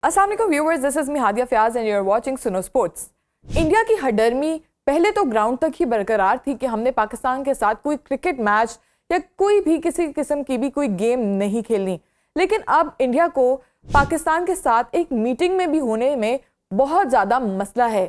अस्सलाम वालेकुम viewers, this is me Hadiya Fayaz and you are watching Suno sports. India की हडर्मी पहले तो ग्राउंड तक ही बरकरार थी कि हमने पाकिस्तान के साथ कोई क्रिकेट मैच या कोई भी किसी किस्म की भी कोई गेम नहीं खेलनी, लेकिन अब इंडिया को पाकिस्तान के साथ एक मीटिंग में भी होने में बहुत ज़्यादा मसला है।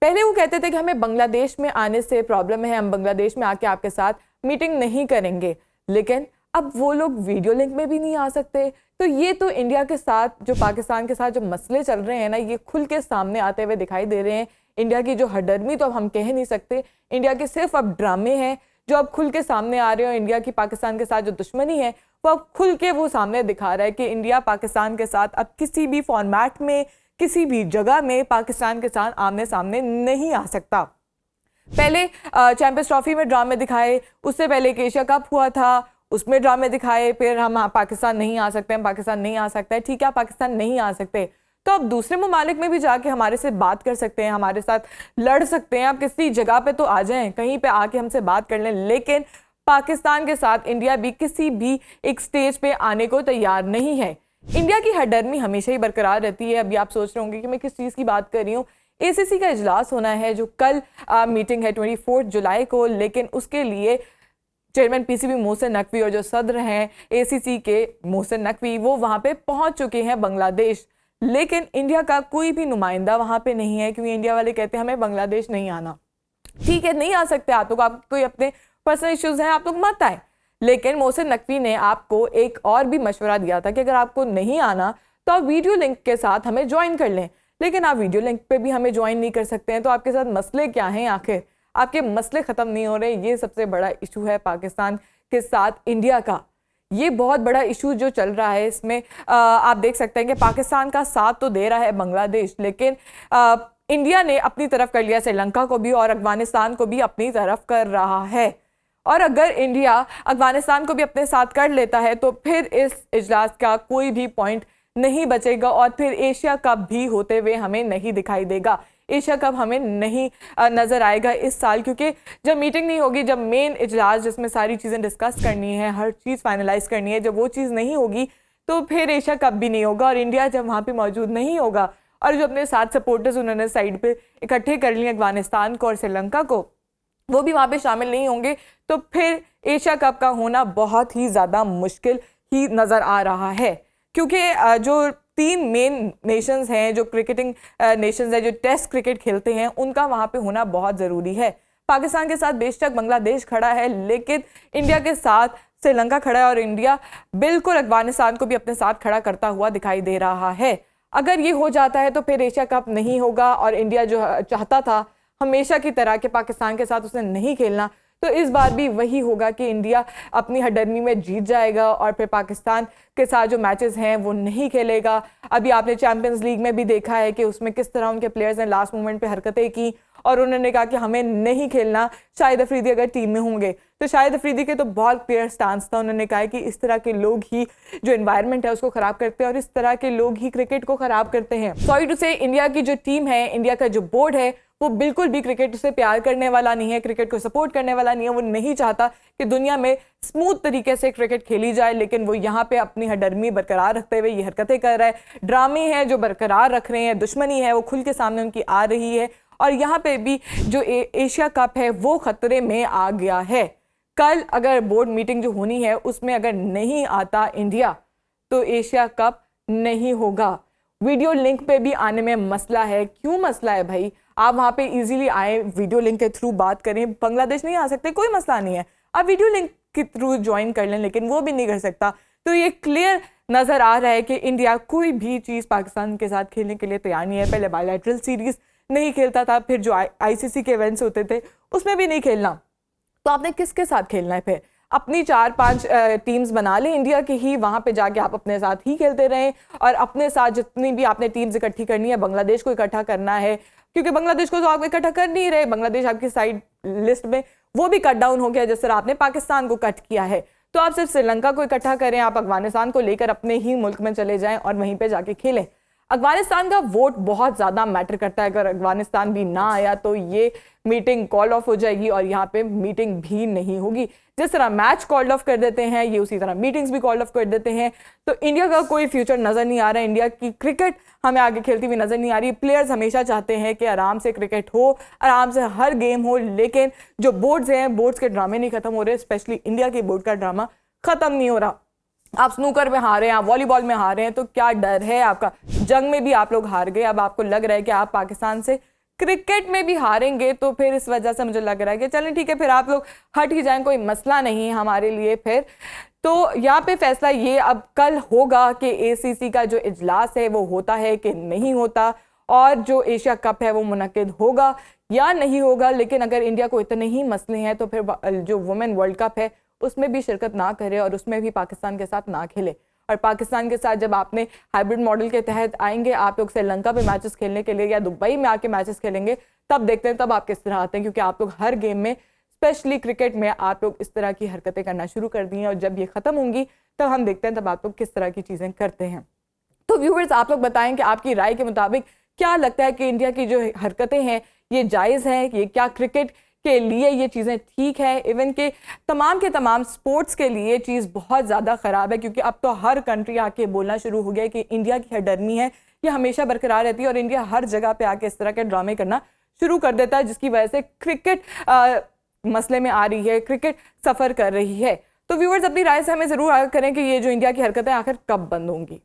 पहले वो कहते थे कि हमें बांग्लादेश में आने से प्रॉब्लम है, हम बांग्लादेश में आके आपके साथ मीटिंग नहीं करेंगे, लेकिन अब वो लोग वीडियो लिंक में भी नहीं आ सकते। तो ये तो इंडिया के साथ जो पाकिस्तान के साथ जो मसले चल रहे हैं ना, ये खुल के सामने आते हुए दिखाई दे रहे हैं। इंडिया की जो हडर्मी तो अब हम कह नहीं सकते, इंडिया के सिर्फ अब ड्रामे हैं जो अब खुल के सामने आ रहे हो। इंडिया की पाकिस्तान के साथ जो दुश्मनी है वो अब खुल के वो सामने दिखा रहा है कि इंडिया पाकिस्तान के साथ अब किसी भी फॉर्मेट में किसी भी जगह में पाकिस्तान के साथ आमने सामने नहीं आ सकता। पहले चैंपियंस ट्रॉफी में ड्रामे दिखाए, उससे पहले एक एशिया कप हुआ था उसमें ड्रामे दिखाए, फिर हम पाकिस्तान नहीं आ सकते, हम पाकिस्तान नहीं आ सकता है। ठीक है, पाकिस्तान नहीं आ सकते तो अब दूसरे ममालिक में भी जाके हमारे से बात कर सकते हैं, हमारे साथ लड़ सकते हैं। आप किसी जगह पे तो आ जाएं, कहीं पे आके हमसे बात कर लें, लेकिन पाकिस्तान के साथ इंडिया भी किसी भी एक स्टेज पे आने को तैयार नहीं है। इंडिया की हडर्मी हमेशा ही बरकरार रहती है। अभी आप सोच रहे होंगे कि मैं किस चीज़ की बात कर रही हूँ। ACC का इजलास होना है जो कल मीटिंग है 24 जुलाई को, लेकिन उसके लिए चेयरमैन PCB मोहसिन नकवी और जो सदर हैं ACC के मोहसिन नकवी वो वहाँ पे पहुँच चुके हैं बांग्लादेश, लेकिन इंडिया का कोई भी नुमाइंदा वहाँ पे नहीं है, क्योंकि इंडिया वाले कहते हैं हमें बांग्लादेश नहीं आना। ठीक है, नहीं आ सकते आप लोग, आप कोई अपने पर्सनल इश्यूज हैं, आप लोग मत आए। लेकिन मोहसिन नकवी ने आपको एक और भी मशवरा दिया था कि अगर आपको नहीं आना तो आप वीडियो लिंक के साथ हमें ज्वाइन कर लें, लेकिन आप वीडियो लिंक पे भी हमें ज्वाइन नहीं कर सकते हैं। तो आपके साथ मसले क्या हैं? आखिर आपके मसले ख़त्म नहीं हो रहे। ये सबसे बड़ा इशू है पाकिस्तान के साथ इंडिया का। ये बहुत बड़ा इशू जो चल रहा है, इसमें आप देख सकते हैं कि पाकिस्तान का साथ तो दे रहा है बांग्लादेश, लेकिन इंडिया ने अपनी तरफ कर लिया श्रीलंका को भी और अफगानिस्तान को भी अपनी तरफ कर रहा है। और अगर इंडिया अफगानिस्तान को भी अपने साथ कर लेता है तो फिर इस इजलास का कोई भी पॉइंट नहीं बचेगा और फिर एशिया कप भी होते हुए हमें नहीं दिखाई देगा। एशिया कप हमें नहीं नज़र आएगा इस साल, क्योंकि जब मीटिंग नहीं होगी, जब मेन इजलास जिसमें सारी चीज़ें डिस्कस करनी है, हर चीज़ फाइनलाइज करनी है, जब वो चीज़ नहीं होगी तो फिर एशिया कप भी नहीं होगा। और इंडिया जब वहाँ पे मौजूद नहीं होगा और जो अपने साथ सपोर्टर्स उन्होंने साइड पे इकट्ठे कर लिए अफगानिस्तान को और श्रीलंका को, वो भी वहाँ पे शामिल नहीं होंगे, तो फिर एशिया कप का होना बहुत ही ज़्यादा मुश्किल ही नज़र आ रहा है। क्योंकि जो 3 मेन नेशंस हैं, जो क्रिकेटिंग नेशंस हैं, जो टेस्ट क्रिकेट खेलते हैं, उनका वहाँ पे होना बहुत ज़रूरी है। पाकिस्तान के साथ बेशक बांग्लादेश खड़ा है, लेकिन इंडिया के साथ श्रीलंका खड़ा है और इंडिया बिल्कुल अफगानिस्तान को भी अपने साथ खड़ा करता हुआ दिखाई दे रहा है। अगर ये हो जाता है तो फिर एशिया कप नहीं होगा और इंडिया जो चाहता था हमेशा की तरह के पाकिस्तान के साथ उसने नहीं खेलना, तो इस बार भी वही होगा कि इंडिया अपनी हडर्मी में जीत जाएगा और फिर पाकिस्तान के साथ जो मैचेस हैं वो नहीं खेलेगा। अभी आपने चैंपियंस लीग में भी देखा है कि उसमें किस तरह उनके प्लेयर्स ने लास्ट मोमेंट पे हरकतें की और उन्होंने कहा कि हमें नहीं खेलना। शाहिद अफरीदी अगर टीम में होंगे तो शाहिद अफरीदी के तो बहुत क्लियर स्टांस था, उन्होंने कहा कि इस तरह के लोग ही जो एनवायरनमेंट है उसको ख़राब करते हैं और इस तरह के लोग ही क्रिकेट को ख़राब करते हैं। सॉरी टू से, इंडिया की जो टीम है, इंडिया का जो बोर्ड है, वो बिल्कुल भी क्रिकेट से प्यार करने वाला नहीं है, क्रिकेट को सपोर्ट करने वाला नहीं है। वो नहीं चाहता कि दुनिया में स्मूथ तरीके से क्रिकेट खेली जाए, लेकिन वो यहाँ पे अपनी हडर्मी बरकरार रखते हुए ये हरकतें कर रहा है। ड्रामे हैं जो बरकरार रख रहे हैं, दुश्मनी है वो खुल के सामने उनकी आ रही है और यहाँ पे भी जो एशिया कप है वो खतरे में आ गया है। कल अगर बोर्ड मीटिंग जो होनी है उसमें अगर नहीं आता इंडिया तो एशिया कप नहीं होगा। वीडियो लिंक पे भी आने में मसला है। क्यों मसला है भाई? आप वहाँ पे इजीली आए, वीडियो लिंक के थ्रू बात करें। बांग्लादेश नहीं आ सकते, कोई मसला नहीं है, आप वीडियो लिंक के थ्रू ज्वाइन कर लें, लेकिन वो भी नहीं कर सकता। तो ये क्लियर नज़र आ रहा है कि इंडिया कोई भी चीज़ पाकिस्तान के साथ खेलने के लिए तैयार नहीं है। पहले बायलैटरल सीरीज़ नहीं खेलता था, फिर जो ICC के इवेंट्स होते थे उसमें भी नहीं खेलना। तो आपने किसके साथ खेलना है? फिर अपनी 4-5 टीम्स बना लें इंडिया की ही, वहाँ पे जाके आप अपने साथ ही खेलते रहें और अपने साथ जितनी भी आपने टीम्स इकट्ठी करनी है, बांग्लादेश को इकट्ठा करना है, क्योंकि बांग्लादेश को तो आप इकट्ठा कर नहीं रहे। बांग्लादेश आपकी साइड लिस्ट में वो भी कट डाउन हो गया जिस तरह आपने पाकिस्तान को कट किया है। तो आप सिर्फ श्रीलंका को इकट्ठा करें, आप अफगानिस्तान को लेकर अपने ही मुल्क में चले जाएं और वहीं पे जाके खेलें। अफगानिस्तान का वोट बहुत ज़्यादा मैटर करता है। अगर अफगानिस्तान भी ना आया तो ये मीटिंग कॉल ऑफ हो जाएगी और यहाँ पे मीटिंग भी नहीं होगी। जिस तरह मैच कॉल ऑफ कर देते हैं, ये उसी तरह मीटिंग्स भी कॉल ऑफ कर देते हैं। तो इंडिया का कोई फ्यूचर नज़र नहीं आ रहा है। इंडिया की क्रिकेट हमें आगे खेलती हुई नज़र नहीं आ रही। प्लेयर्स हमेशा चाहते हैं कि आराम से क्रिकेट हो, आराम से हर गेम हो, लेकिन जो बोर्ड्स हैं, बोर्ड्स के ड्रामे नहीं खत्म हो रहे। स्पेशली इंडिया के बोर्ड का ड्रामा खत्म नहीं हो रहा। आप स्नूकर में हारे हैं, आप वॉलीबॉल में हारे हैं, तो क्या डर है आपका? जंग में भी आप लोग हार गए, अब आपको लग रहा है कि आप पाकिस्तान से क्रिकेट में भी हारेंगे। तो फिर इस वजह से मुझे लग रहा है कि चलें ठीक है, फिर आप लोग हट ही जाएं, कोई मसला नहीं है हमारे लिए। फिर तो यहाँ पे फैसला ये अब कल होगा कि एसीसी का जो इजलास है वो होता है कि नहीं होता, और जो एशिया कप है वो मुनक्किद होगा या नहीं होगा। लेकिन अगर इंडिया को इतने ही मसले हैं तो फिर जो वुमेन वर्ल्ड कप है उसमें भी शिरकत ना करे और उसमें भी पाकिस्तान के साथ ना खेले। और पाकिस्तान के साथ जब आपने हाइब्रिड मॉडल के तहत आएंगे, आप लोग श्रीलंका पे मैचेस खेलने के लिए या दुबई में आके मैचेस खेलेंगे, तब देखते हैं तब आप किस तरह आते हैं। क्योंकि आप लोग हर गेम में, स्पेशली क्रिकेट में, आप लोग इस तरह की हरकतें करना शुरू कर दी हैं और जब ये खत्म होंगी तब हम देखते हैं तब आप लोग किस तरह की चीज़ें करते हैं। तो व्यूअर्स, आप लोग बताएं कि आपकी राय के मुताबिक क्या लगता है कि इंडिया की जो हरकतें हैं ये जायज़ हैं? ये क्या क्रिकेट के लिए ये चीज़ें ठीक है? इवन के तमाम स्पोर्ट्स के लिए चीज़ बहुत ज़्यादा ख़राब है, क्योंकि अब तो हर कंट्री आके बोलना शुरू हो गया है कि इंडिया की हरदर्मी है ये हमेशा बरकरार रहती है और इंडिया हर जगह पे आके इस तरह के ड्रामे करना शुरू कर देता है, जिसकी वजह से क्रिकेट मसले में आ रही है, क्रिकेट सफ़र कर रही है। तो व्यूअर्स, अपनी राय से हमें ज़रूर आगाह करें कि ये जो इंडिया की हरकतें आखिर कब बंद होंगी।